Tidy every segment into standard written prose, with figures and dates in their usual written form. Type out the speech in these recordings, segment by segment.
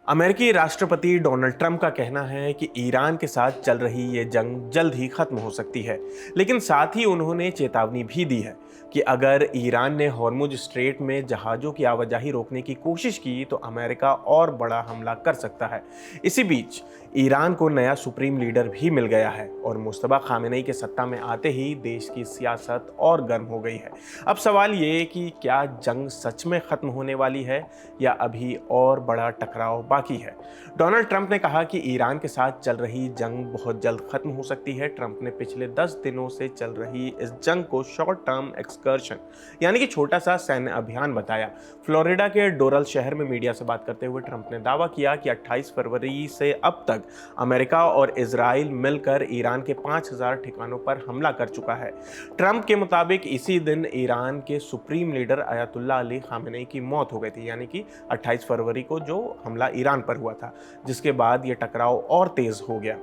अमेरिकी राष्ट्रपति Donald Trump का कहना है कि ईरान के साथ चल रही ये जंग जल्द ही खत्म हो सकती है, लेकिन साथ ही उन्होंने चेतावनी भी दी है कि अगर ईरान ने हॉर्मुज स्ट्रेट में जहाज़ों की आवाजाही रोकने की कोशिश की तो अमेरिका और बड़ा हमला कर सकता है। इसी बीच ईरान को नया सुप्रीम लीडर भी मिल गया है और मुस्तफा खामेनेई के सत्ता में आते ही देश की सियासत और गर्म हो गई है। अब सवाल ये कि क्या जंग सच में खत्म होने वाली है या अभी और बड़ा टकराव बाकी है। डोनाल्ड ट्रंप ने कहा कि ईरान के साथ चल रही जंग बहुत जल्द खत्म हो सकती है। ट्रंप ने पिछले 10 दिनों से चल रही इस जंग को शॉर्ट टर्म एक्सकर्शन यानी कि छोटा सा सैन्य अभियान बताया। फ्लोरिडा के डोरल शहर में मीडिया से बात करते हुए ट्रंप ने दावा किया कि 28 फरवरी से अब तक अमेरिका और इजराइल मिलकर ईरान के 5000 ठिकानों पर हमला कर चुका है। ट्रंप के मुताबिक इसी दिन ईरान के सुप्रीम लीडर अयतुल्ला अली खामेनेई की मौत हो गई थी, यानी कि 28 फरवरी को जो हमला ईरान पर हुआ था, जिसके बाद ये टकराव और तेज हो गया।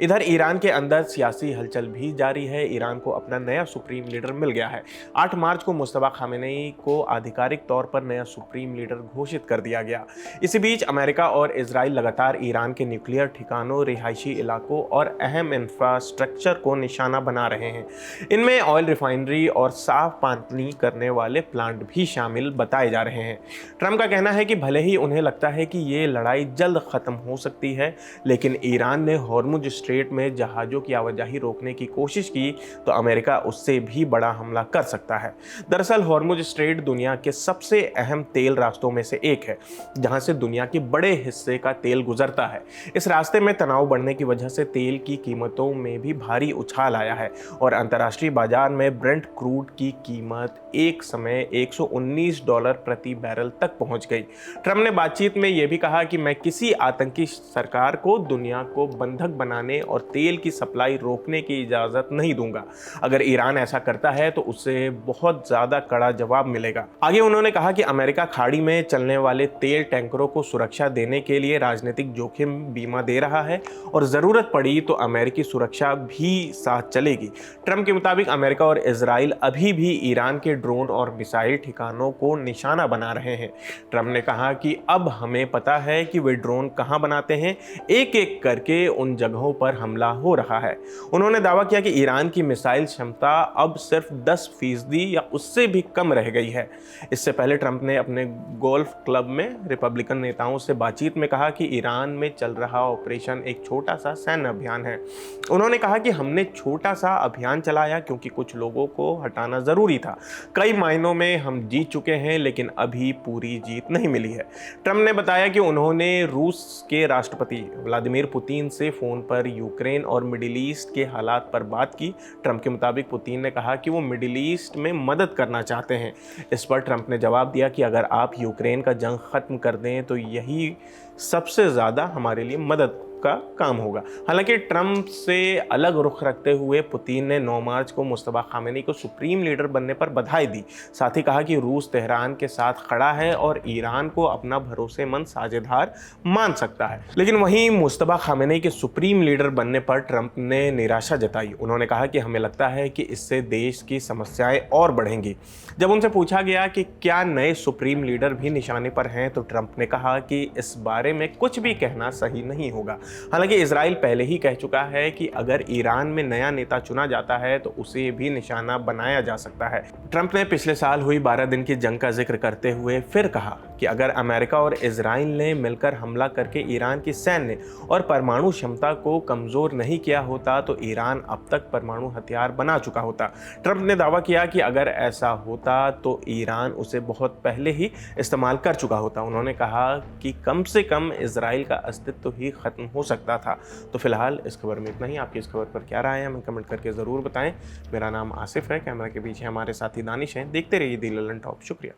इधर ईरान के अंदर सियासी हलचल भी जारी है। ईरान को अपना नया सुप्रीम लीडर मिल गया है। 8 मार्च को मुस्तफा खामेनेई को आधिकारिक तौर पर नया सुप्रीम लीडर घोषित कर दिया गया। इसी बीच अमेरिका और इजराइल लगातार ईरान के न्यूक्लियर ठिकानों, रिहायशी इलाकों और अहम इंफ्रास्ट्रक्चर को निशाना बना रहे हैं। इनमें ऑयल रिफाइनरी और साफ पानी करने वाले प्लांट भी शामिल बताए जा रहे हैं। ट्रंप का कहना है कि भले ही उन्हें लगता है कि ये लड़ाई जल्द खत्म हो सकती है, लेकिन ईरान ने हॉर्मुज स्ट्रेट में जहाज़ों की आवाजाही रोकने की कोशिश की तो अमेरिका उससे भी बड़ा हमला कर सकता है। दरअसल हॉर्मुज स्ट्रेट दुनिया के सबसे अहम तेल रास्तों में से एक है, जहां से दुनिया के बड़े हिस्से का तेल गुजरता है। इस रास्ते में तनाव बढ़ने की वजह से तेल की कीमतों में भी भारी उछाल आया है और अंतर्राष्ट्रीय बाजार में ब्रेंट क्रूड की कीमत एक समय $119 प्रति बैरल तक पहुंच गई। ट्रंप ने बातचीत में यह भी कहा कि मैं किसी आतंकी सरकार को दुनिया को बंधक बनाने और तेल की सप्लाई रोकने की इजाजत नहीं दूंगा। अगर ईरान ऐसा करता है तो उससे बहुत ज्यादा कड़ा जवाब मिलेगा। आगे उन्होंने कहा कि अमेरिका खाड़ी में चलने वाले तेल टैंकरों को सुरक्षा देने के लिए राजनीतिक जोखिम बीमा दे रहा है और जरूरत पड़ी तो अमेरिकी सुरक्षा भी साथ चलेगी। ट्रंप के मुताबिक अमेरिका और इजराइल अभी भी ईरान के ड्रोन और मिसाइल ठिकानों को निशाना बना रहे हैं। ट्रंप ने कहा कि अब हमें पता है कि वे ड्रोन कहां बनाते हैं, एक एक करके उन जगहों पर हमला हो रहा है। उन्होंने दावा किया कि ईरान की मिसाइल क्षमता अब सिर्फ 10% या उससे भी कम रह गई है। इससे पहले ट्रंप ने अपने गोल्फ क्लब में रिपब्लिकन नेताओं से बातचीत में कहा कि ईरान में चल रहा ऑपरेशन एक छोटा सा सैन्य अभियान है। उन्होंने कहा कि हमने छोटा सा अभियान चलाया क्योंकि कुछ लोगों को हटाना जरूरी था। कई मायनों में हम जीत चुके हैं, लेकिन अभी पूरी जीत नहीं मिली है। ट्रंप ने बताया कि उन्होंने रूस के राष्ट्रपति व्लादिमीर पुतिन से फोन पर यूक्रेन और मिडिल ईस्ट के हालात पर बात की। ट्रंप के मुताबिक पुतिन ने कहा कि वो मिडिल ईस्ट में मदद करना चाहते हैं। इस पर ट्रंप ने जवाब दिया कि अगर आप यूक्रेन का जंग खत्म कर दें तो यही सबसे ज़्यादा हमारे लिए मदद का काम होगा। हालांकि ट्रंप से अलग रुख रखते हुए पुतिन ने 9 मार्च को मुस्तफा खामेनेई को सुप्रीम लीडर बनने पर बधाई दी। साथ ही कहा कि रूस तेहरान के साथ खड़ा है और ईरान को अपना भरोसेमंद साझेदार मान सकता है। लेकिन वहीं मुस्तफा खामेनेई के सुप्रीम लीडर बनने पर ट्रंप ने निराशा जताई। उन्होंने कहा कि हमें लगता है कि इससे देश की समस्याएं और बढ़ेंगी। जब उनसे पूछा गया कि क्या नए सुप्रीम लीडर भी निशाने पर हैं तो ट्रंप ने कहा कि इस बारे में कुछ भी कहना सही नहीं होगा। हालांकि इजराइल पहले ही कह चुका है कि अगर ईरान में नया नेता चुना जाता है तो उसे भी निशाना बनाया जा सकता है। ट्रंप ने पिछले साल हुई 12 दिन की जंग का जिक्र करते हुए फिर कहा कि अगर अमेरिका और इजराइल ने मिलकर हमला करके ईरान की सैन्य और परमाणु क्षमता को कमजोर नहीं किया होता तो ईरान अब तक परमाणु हथियार बना चुका होता। ट्रंप ने दावा किया कि अगर ऐसा होता तो ईरान उसे बहुत पहले ही इस्तेमाल कर चुका होता। उन्होंने कहा कि कम से कम इजराइल का अस्तित्व ही खत्म हो सकता था। तो फिलहाल इस खबर में इतना ही। आपकी इस खबर पर क्या राय है हमें कमेंट करके ज़रूर बताएं। मेरा नाम आसिफ है, कैमरा के पीछे हमारे साथी दानिश हैं। देखते रहिए दी ललन टॉप। शुक्रिया।